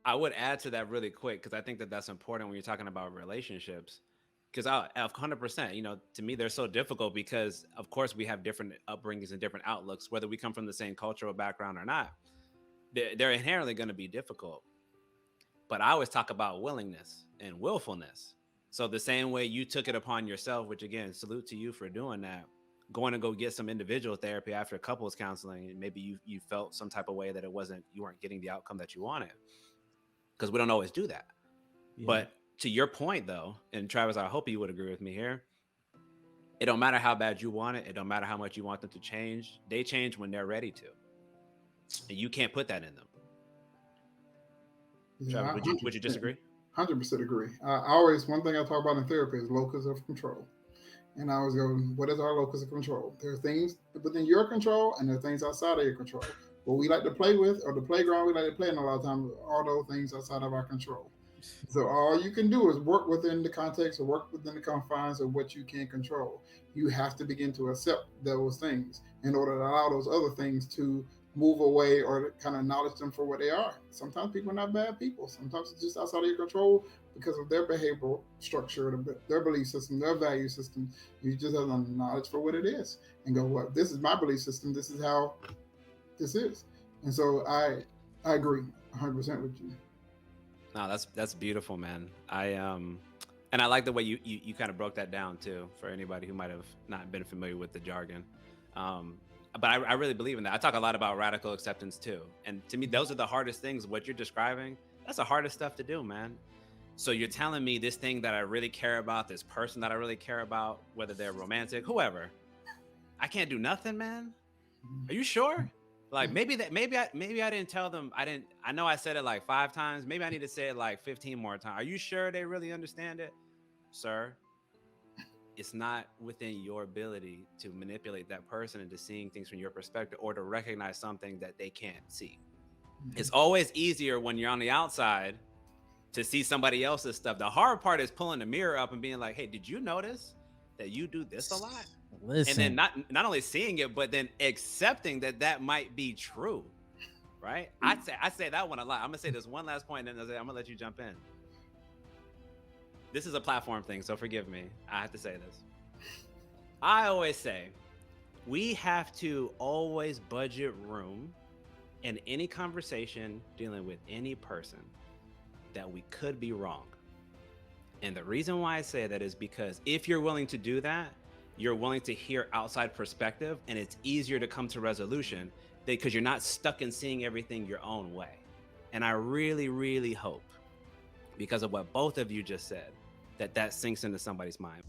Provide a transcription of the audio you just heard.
I would add to that really quick because I think that that's important when you're talking about relationships. Because 100%, to me, they're so difficult because, of course, we have different upbringings and different outlooks, whether we come from the same cultural background or not. They're inherently going to be difficult. But I always talk about willingness and willfulness. So the same way you took it upon yourself, which again, salute to you for doing that, going to go get some individual therapy after couples counseling, and maybe you felt some type of way that you weren't getting the outcome that you wanted, because we don't always do that. Yeah. But to your point though, and Travis, I hope you would agree with me here. It don't matter how bad you want it. It don't matter how much you want them to change. They change when they're ready to, and you can't put that in them. Yeah, Travis, I would you 100%, disagree? 100% agree. I always, one thing I talk about in therapy is locus of control. And I always go, what is our locus of control? There are things within your control and there are things outside of your control. What we like to play with, or the playground we like to play in a lot of times, are those things outside of our control. So all you can do is work within the context or work within the confines of what you can control. You have to begin to accept those things in order to allow those other things to move away or to kind of acknowledge them for what they are. Sometimes people are not bad people. Sometimes it's just outside of your control because of their behavioral structure, their belief system, their value system. You just have to acknowledge for what it is and go, well, this is my belief system. This is how this is. And so I agree 100% with you. No, that's beautiful, man. And I like the way you kind of broke that down too, for anybody who might have not been familiar with the jargon. Um, but I really believe in that. I talk a lot about radical acceptance too, and to me, those are the hardest things. What you're describing, that's the hardest stuff to do, man. So you're telling me this thing that I really care about, this person that I really care about, whether they're romantic, whoever, I can't do nothing, man. Are you sure? Like maybe I didn't tell them. I know I said it like 5 times. Maybe I need to say it like 15 more times. Are you sure they really understand it? Sir, it's not within your ability to manipulate that person into seeing things from your perspective or to recognize something that they can't see. It's always easier when you're on the outside to see somebody else's stuff. The hard part is pulling the mirror up and being like, hey, did you notice that you do this a lot? And then Listen, not only seeing it, but then accepting that that might be true, right? I say that one a lot. I'm gonna say this one last point, and then I'm gonna let you jump in. This is a platform thing, so forgive me. I have to say this. I always say we have to always budget room in any conversation dealing with any person that we could be wrong. And the reason why I say that is because if you're willing to do that, you're willing to hear outside perspective, and it's easier to come to resolution because you're not stuck in seeing everything your own way. And I really, really hope, because of what both of you just said, that sinks into somebody's mind.